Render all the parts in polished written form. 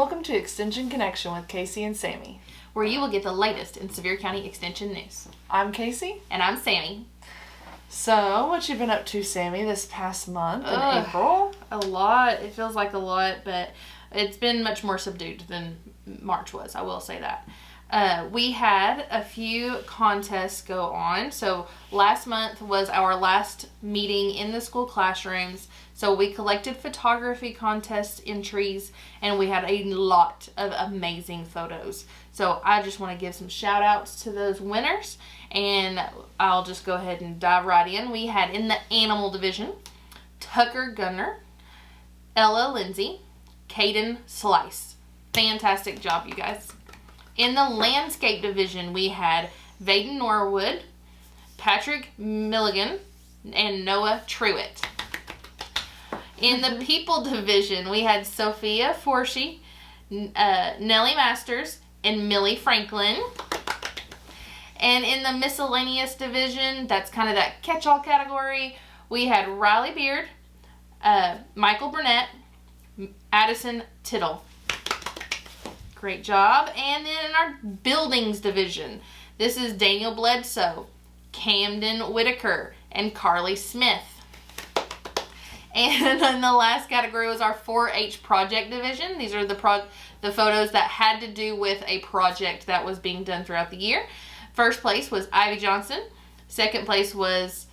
Welcome to Extension Connection with Casey and Sammy, where you will get the latest in Sevier County Extension news. I'm Casey. And I'm Sammy. So, what you been up to, Sammy, this past month in April? A lot. It feels like a lot, but it's been much more subdued than March was, I will say that. We had a few contests go on. So last month was our last meeting in the school classrooms. So we collected photography contest entries and we had a lot of amazing photos. So I just want to give some shout outs to those winners and I'll just go ahead and dive right in. We had in the animal division, Tucker Gunner, Ella Lindsay, Caden Slice. Fantastic job, you guys. In the landscape division, we had Vaden Norwood, Patrick Milligan, and Noah Truitt. In the people division, we had Sophia Forshey, Nellie Masters, and Millie Franklin. And in the miscellaneous division, that's kind of that catch-all category, we had Riley Beard, Michael Burnett, Addison Tittle. Great job. And then in our buildings division, this is Daniel Bledsoe, Camden Whitaker, and Carly Smith. And then the last category was our 4-H project division. These are the photos that had to do with a project that was being done throughout the year. First place was Ivy Johnson. Second place was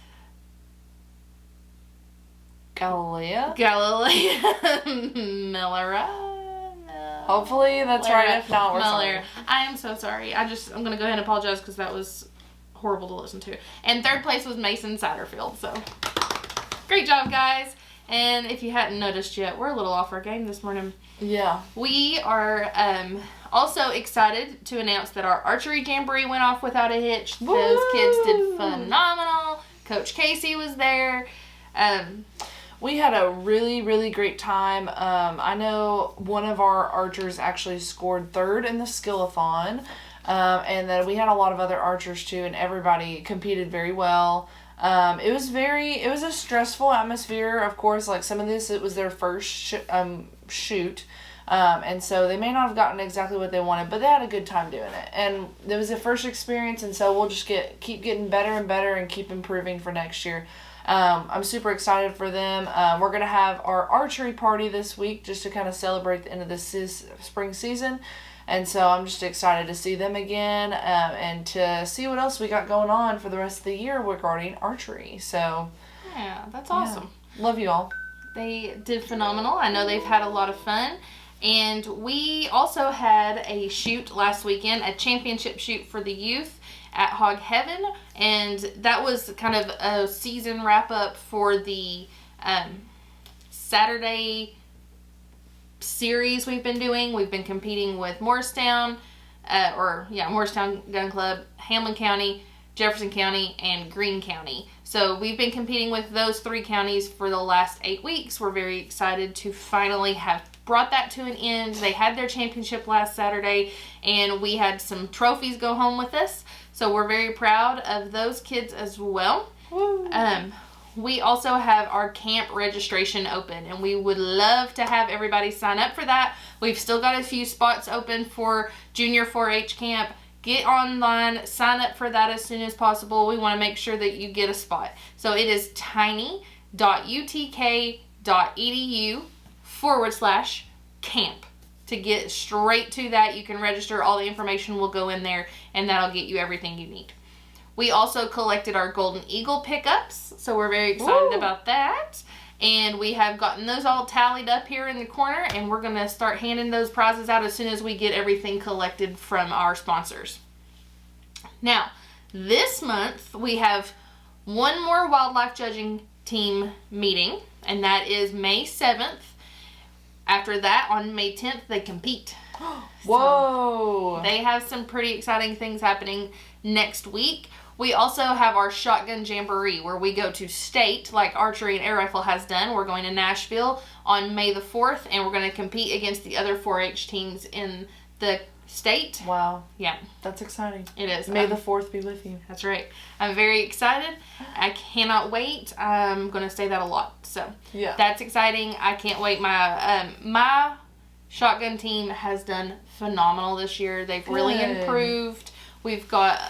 Galilea Millera. Hopefully that's right. If not, we're sorry. I am so sorry. I'm going to go ahead and apologize because that was horrible to listen to. And third place was Mason Satterfield. So, great job, guys. And if you hadn't noticed yet, we're a little off our game this morning. Yeah. We are also excited to announce that our archery jamboree went off without a hitch. Woo! Those kids did phenomenal. Coach Casey was there. We had a really, really great time. I know one of our archers actually scored third in the skill-a-thon. And then we had a lot of other archers too, and everybody competed very well. It was a stressful atmosphere, of course. Like some of this, it was their first shoot. And so they may not have gotten exactly what they wanted, but they had a good time doing it. And it was their first experience, and so we'll just keep getting better and better and keep improving for next year. I'm super excited for them. We're going to have our archery party this week just to kind of celebrate the end of this spring season. And so I'm just excited to see them again and to see what else we got going on for the rest of the year regarding archery. So, yeah, that's awesome. Yeah. Love you all. They did phenomenal. I know they've had a lot of fun. And we also had a shoot last weekend, a championship shoot for the youth at Hog Heaven, and that was kind of a season wrap up for the Saturday series we've been doing. We've been competing with Morristown Gun Club, Hamlin County, Jefferson County, and Greene County. So we've been competing with those 3 counties for the last 8 weeks. We're very excited to finally have brought that to an end. They had their championship last Saturday, and we had some trophies go home with us. So we're very proud of those kids as well. Woo. We also have our camp registration open, and we would love to have everybody sign up for that. We've still got a few spots open for junior 4-H camp. Get online, sign up for that as soon as possible. We want to make sure that you get a spot. So it is tiny.utk.edu/camp. To get straight to that, you can register. All the information will go in there, and that'll get you everything you need. We also collected our Golden Eagle pickups, so we're very excited about that. And we have gotten those all tallied up here in the corner, and we're going to start handing those prizes out as soon as we get everything collected from our sponsors. Now, this month, we have one more wildlife judging team meeting, and that is May 7th. After that, on May 10th, they compete. Whoa! So they have some pretty exciting things happening next week. We also have our shotgun jamboree where we go to state, like archery and air rifle has done. We're going to Nashville on May the 4th, and we're going to compete against the other 4-H teams in the state. Wow. Yeah. That's exciting. It is. May the 4th be with you. That's right. I'm very excited. I cannot wait. I'm going to say that a lot. So, yeah, that's exciting. I can't wait. My Shotgun team has done phenomenal this year. They've really Good. improved. We've got,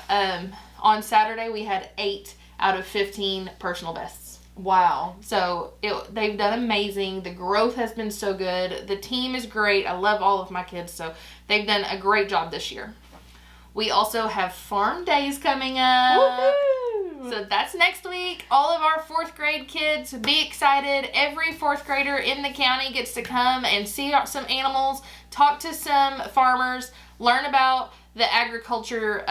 on Saturday, we had 8 out of 15 personal bests. Wow. So they've done amazing. The growth has been so good. The team is great. I love all of my kids. So they've done a great job this year. We also have farm days coming up. Woohoo! So that's next week. All of our 4th grade kids, be excited. Every 4th grader in the county gets to come and see some animals, talk to some farmers, learn about the agriculture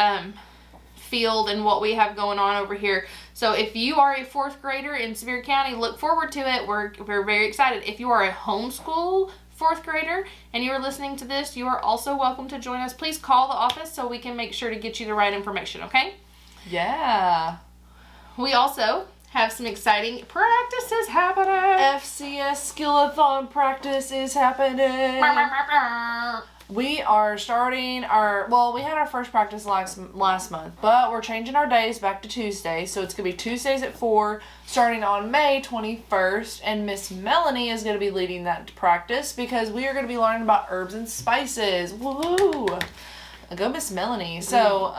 field and what we have going on over here. So if you are a 4th grader in Sevier County, look forward to it. We're very excited. If you are a homeschool 4th grader and you are listening to this, you are also welcome to join us. Please call the office so we can make sure to get you the right information, okay? Yeah. We also have some exciting practices happening. FCS Skillathon practice is happening. We are starting we had our first practice last month, but we're changing our days back to Tuesday. So it's going to be Tuesdays at 4, starting on May 21st. And Miss Melanie is going to be leading that practice because we are going to be learning about herbs and spices. Woohoo! Go Miss Melanie. So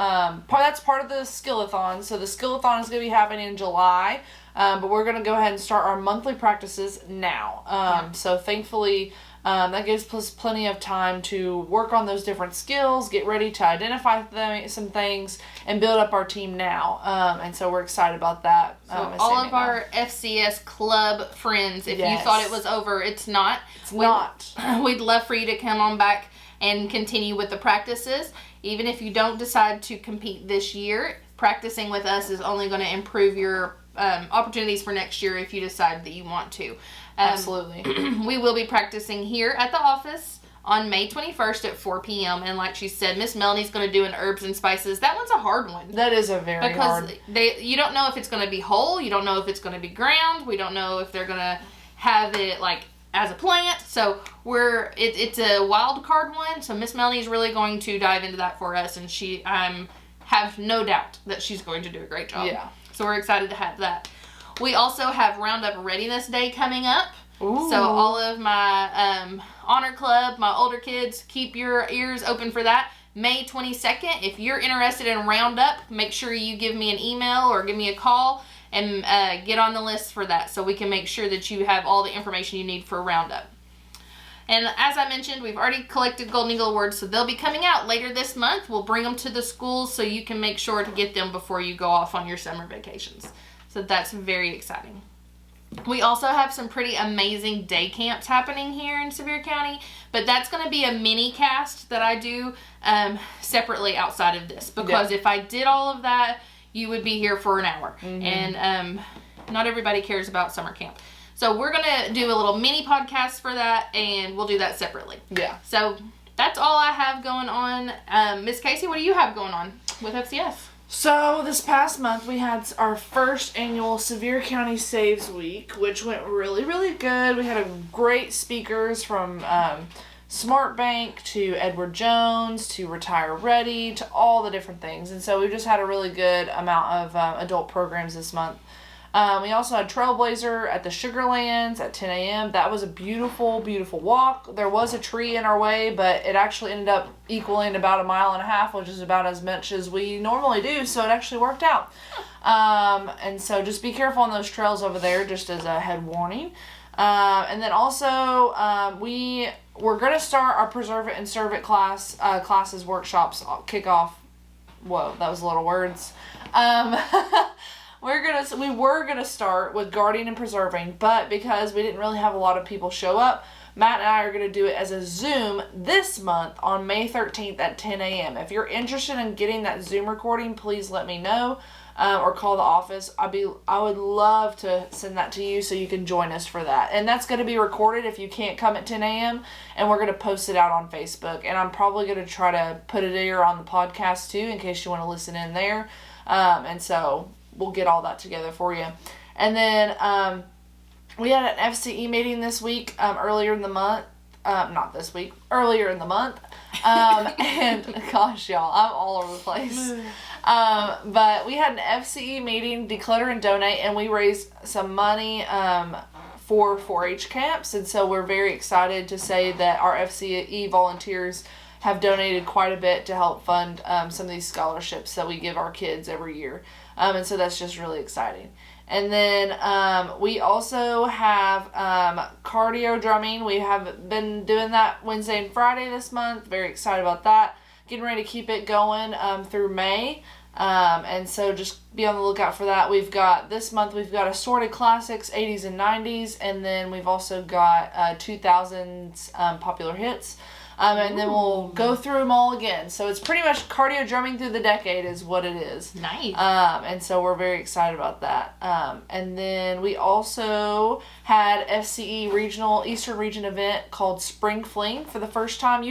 that's part of the Skillathon. So the Skillathon is going to be happening in July. But we're going to go ahead and start our monthly practices now. So thankfully, that gives us plenty of time to work on those different skills, get ready to identify some things, and build up our team now. And so we're excited about that. So all of our FCS club friends, if you thought it was over, it's not. It's not. We'd love for you to come on back and continue with the practices. Even if you don't decide to compete this year, practicing with us is only going to improve your opportunities for next year if you decide that you want to. Absolutely. We will be practicing here at the office on May 21st at 4 p.m. And like she said, Miss Melanie's going to do an herbs and spices. That one's a hard one. That is a very hard. Because you don't know if it's going to be whole. You don't know if it's going to be ground. We don't know if they're going to have it like as a plant. So it's a wild card one. So Miss Melanie's really going to dive into that for us. And I have no doubt that she's going to do a great job. Yeah. So we're excited to have that. We also have Roundup Readiness Day coming up. Ooh. So all of my honor club, my older kids, keep your ears open for that. May 22nd, if you're interested in Roundup, make sure you give me an email or give me a call and get on the list for that so we can make sure that you have all the information you need for Roundup. And as I mentioned, we've already collected Golden Eagle Awards, so they'll be coming out later this month. We'll bring them to the schools so you can make sure to get them before you go off on your summer vacations. So that's very exciting. We also have some pretty amazing day camps happening here in Sevier County, but that's going to be a mini cast that I do separately outside of this, because if I did all of that, you would be here for an hour. Mm-hmm. And not everybody cares about summer camp. So we're going to do a little mini podcast for that, and we'll do that separately. Yeah. So that's all I have going on. Miss Casey, what do you have going on with FCS? So this past month we had our first annual Sevier County Saves Week, which went really, really good. We had great speakers from Smart Bank to Edward Jones to Retire Ready to all the different things. And so we just had a really good amount of adult programs this month. We also had Trailblazer at the Sugarlands at 10 a.m. That was a beautiful, beautiful walk. There was a tree in our way, but it actually ended up equaling about 1.5 miles, which is about as much as we normally do, so it actually worked out. And so just be careful on those trails over there, just as a head warning. And then also, we're going to start our Preserve It and Serve It classes, workshops, kickoff. Whoa, that was a lot of words. We were gonna start with guarding and preserving, but because we didn't really have a lot of people show up, Matt and I are gonna do it as a Zoom this month on May 13th at 10 a.m. If you're interested in getting that Zoom recording, please let me know, or call the office. I would love to send that to you so you can join us for that. And that's gonna be recorded if you can't come at 10 a.m. and we're gonna post it out on Facebook. And I'm probably gonna try to put it here on the podcast too, in case you want to listen in there. And so we'll get all that together for you. And then we had an FCE meeting this week, earlier in the month. Not this week, earlier in the month. And gosh, y'all, I'm all over the place. But we had an FCE meeting, Declutter and Donate, and we raised some money for 4-H camps. And so we're very excited to say that our FCE volunteers have donated quite a bit to help fund some of these scholarships that we give our kids every year. And so that's just really exciting. And then we also have cardio drumming. We have been doing that Wednesday and Friday this month. Very excited about that. Getting ready to keep it going through May. And so just be on the lookout for that. This month we've got assorted classics, 80s and 90s. And then we've also got 2000s popular hits. And then we'll go through them all again. So it's pretty much cardio drumming through the decade is what it is. Nice. And so we're very excited about that. And then we also had FCE regional Eastern Region event called Spring Fling for the first time. It's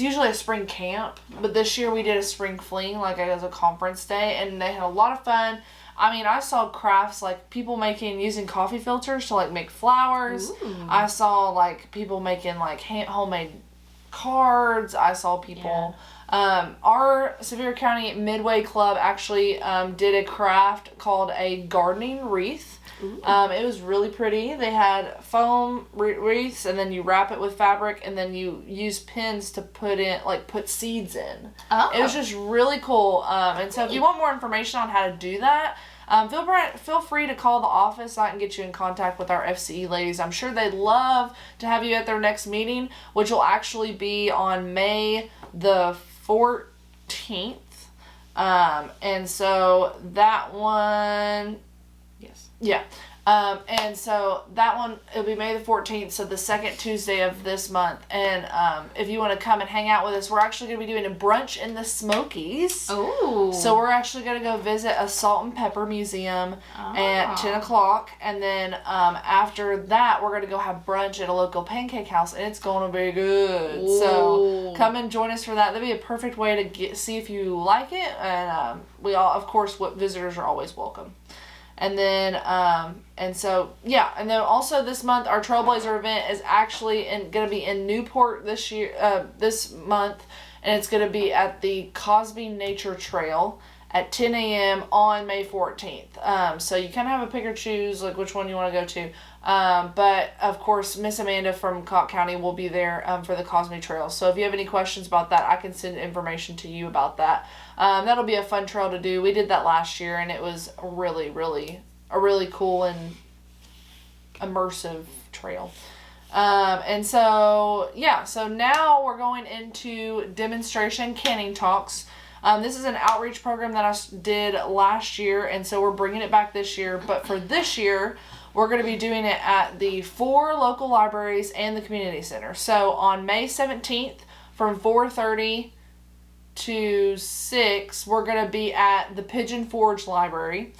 usually a spring camp, but this year we did a spring fling, like as a conference day, and they had a lot of fun. I mean, I saw crafts like people using coffee filters to like make flowers. Ooh. I saw like people making like homemade cards. I saw people. Yeah. Our Sevier County Midway Club actually did a craft called a gardening wreath. It was really pretty. They had foam wreaths, and then you wrap it with fabric, and then you use pins to put seeds in. Oh. It was just really cool. And so if you want more information on how to do that, feel free to call the office so I can get you in contact with our FCE ladies. I'm sure they'd love to have you at their next meeting, which will actually be on May the 14th. And so that one... Yes. Yeah. And so that one, it'll be May the 14th, so the second Tuesday of this month. And if you want to come and hang out with us, we're actually going to be doing a brunch in the Smokies. Oh. So we're actually going to go visit a salt and pepper museum at 10 o'clock. And then after that, we're going to go have brunch at a local pancake house, and it's going to be good. Ooh. So come and join us for that. That'd be a perfect way to see if you like it. And visitors are always welcome. And then, and then also this month, our Trailblazer event is actually going to be in Newport this month, and it's going to be at the Cosby Nature Trail at 10 a.m. on May 14th. So you kind of have a pick or choose, like which one you want to go to. But of course, Miss Amanda from Cobb County will be there for the Cosby Trail. So if you have any questions about that, I can send information to you about that. That'll be a fun trail to do. We did that last year, and it was a really cool and immersive trail. So now we're going into demonstration canning talks. This is an outreach program that I did last year, and so we're bringing it back this year. But for this year, we're going to be doing it at the 4 local libraries and the community center. So on May 17th from 4:30 to 6, we're going to be at the Pigeon Forge Library.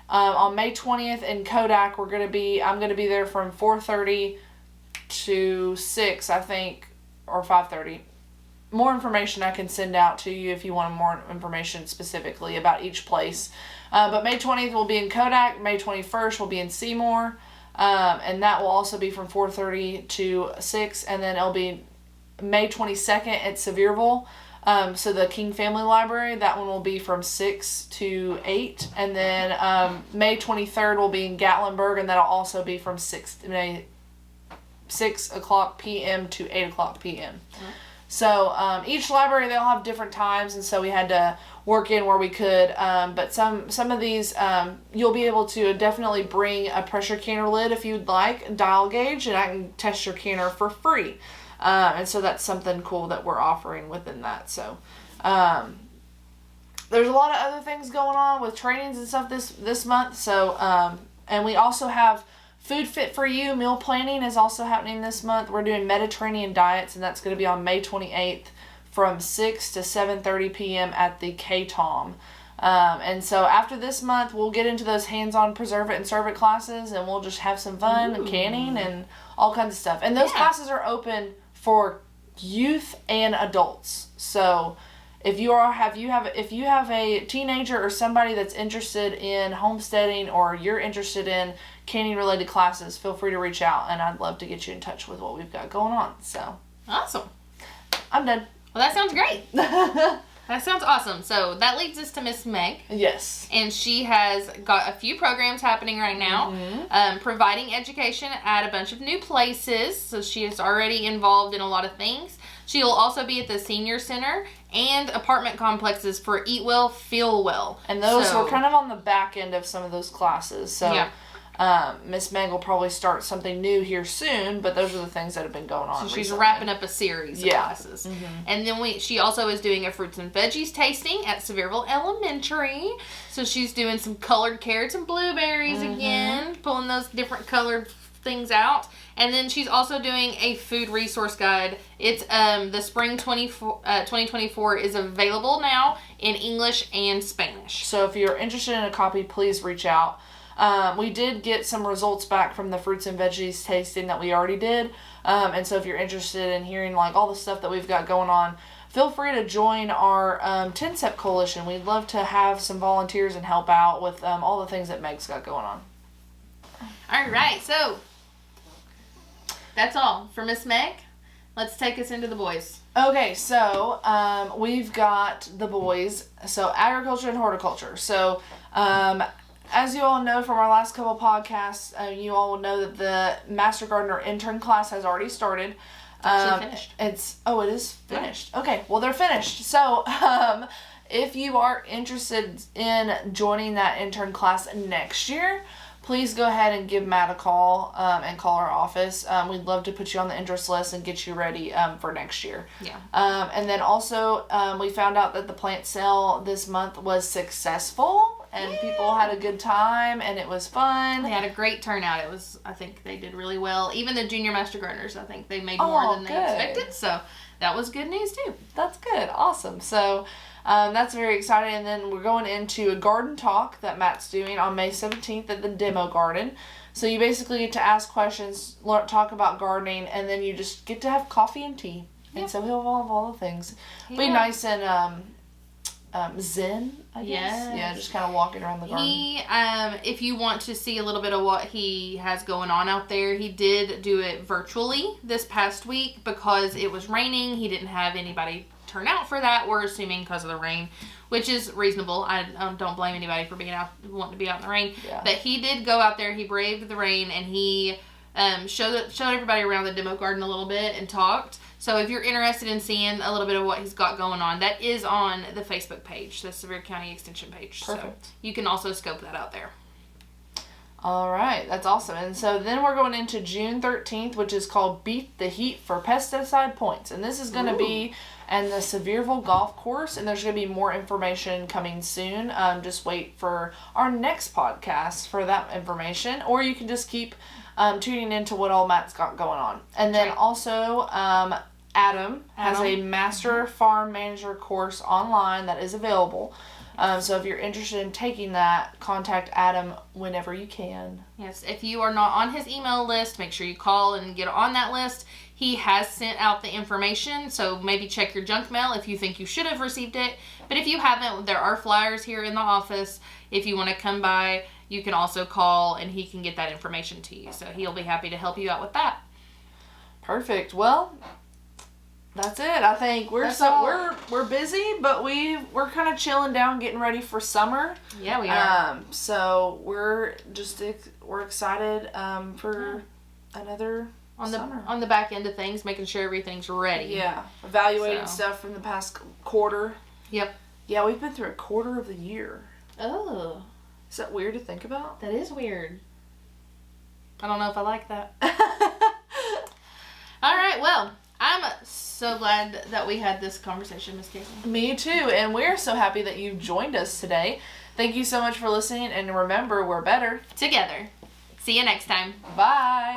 On May 20th in Kodak, I'm going to be there from 4:30 to 6, I think, or 5:30. More information I can send out to you if you want more information specifically about each place. But May 20th will be in Kodak. May 21st will be in Seymour. And that will also be from 4:30 to 6. And then it'll be May 22nd at Sevierville. So the King Family Library, that one will be from 6 to 8. And then May 23rd will be in Gatlinburg, and that'll also be from 6 o'clock p.m. to 8 o'clock p.m. Mm-hmm. So each library, they'll have different times, and so we had to work in where we could. But some of these, you'll be able to definitely bring a pressure canner lid if you'd like, a dial gauge, and I can test your canner for free. And so that's something cool that we're offering within that. So there's a lot of other things going on with trainings and stuff this month. So and we also have Food Fit for You meal planning is also happening this month. We're doing Mediterranean diets, and that's going to be on May 28th from 6 to 7:30 p.m. at the K-Tom. And so after this month, we'll get into those hands-on preserve it and serve it classes, and we'll just have some fun and canning and all kinds of stuff. And those classes are open for youth and adults. So if you have a teenager or somebody that's interested in homesteading, or you're interested in canning related classes, feel free to reach out, and I'd love to get you in touch with what we've got going on. So awesome. I'm done. Well, that sounds great. That sounds awesome. So that leads us to Miss Meg. Yes. And she has got a few programs happening right now, providing education at a bunch of new places. So she is already involved in a lot of things. She'll also be at the senior center and apartment complexes for Eat Well, Feel Well. And those were kind of on the back end of some of those classes. So Miss Meg will probably start something new here soon, but those are the things that have been going on. So she's recently. wrapping up a series of classes. And then she also is doing a fruits and veggies tasting at Sevierville Elementary. So she's doing some colored carrots and blueberries again, pulling those different colored things out. And then she's also doing a food resource guide. It's the spring 2024 is available now in English and Spanish. So if you're interested in a copy, please reach out. We did get some results back from the fruits and veggies tasting that we already did. And so if you're interested in hearing like all the stuff that we've got going on, feel free to join our 10 Step Coalition. We'd love to have some volunteers and help out with all the things that Meg's got going on. All right, so that's all for Miss Meg. Let's take us into the boys. Okay, so we've got the boys. So agriculture and horticulture. So as you all know from our last couple podcasts, you all will know that the Master Gardener intern class has already started. Actually finished. It is finished. Yeah. Okay, well they're finished. So if you are interested in joining that intern class next year, please go ahead and give Matt a call and call our office. We'd love to put you on the interest list and get you ready for next year. Yeah. And then also we found out that the plant sale this month was successful. And people had a good time, and it was fun. They had a great turnout. I think they did really well. Even the junior master gardeners, I think they made more than they expected. So that was good news too. That's good. Awesome. So that's very exciting. And then we're going into a garden talk that Matt's doing on May 17th at the demo garden. So you basically get to ask questions, talk about gardening, and then you just get to have coffee and tea. And so he'll have all the things. Be nice and zen, I guess. Yes. Yeah, just kind of walking around the garden. He, if you want to see a little bit of what he has going on out there, he did do it virtually this past week because it was raining. He didn't have anybody turn out for that. We're assuming because of the rain, which is reasonable. I don't blame anybody for wanting to be out in the rain. Yeah. But he did go out there. He braved the rain and he showed everybody around the demo garden a little bit and talked. So if you're interested in seeing a little bit of what he's got going on, that is on the Facebook page, the Sevier County Extension page. Perfect. So you can also scope that out there. All right, that's awesome. And so then we're going into June 13th, which is called Beat the Heat for Pesticide Points. And this is going to be in the Sevierville Golf Course, and there's going to be more information coming soon. Just wait for our next podcast for that information, or you can just keep tuning into what all Matt's got going on. And then also Adam has a Master Farm Manager course online that is available. So if you're interested in taking that, contact Adam whenever you can. Yes, if you are not on his email list, make sure you call and get on that list. He has sent out the information, so maybe check your junk mail if you think you should have received it. But if you haven't, there are flyers here in the office. If you want to come by, you can also call and he can get that information to you. So he'll be happy to help you out with that. Perfect. Well, that's it. I think we're busy, but we're kind of chilling down, getting ready for summer. Yeah, we are. So we're excited for another summer. On the back end of things, making sure everything's ready. Yeah, evaluating stuff from the past quarter. Yep. Yeah, we've been through a quarter of the year. Oh, is that weird to think about? That is weird. I don't know if I like that. All right, well, I'm so glad that we had this conversation, Miss Casey. Me too, and we're so happy that you joined us today. Thank you so much for listening, and remember, we're better together. See you next time. Bye.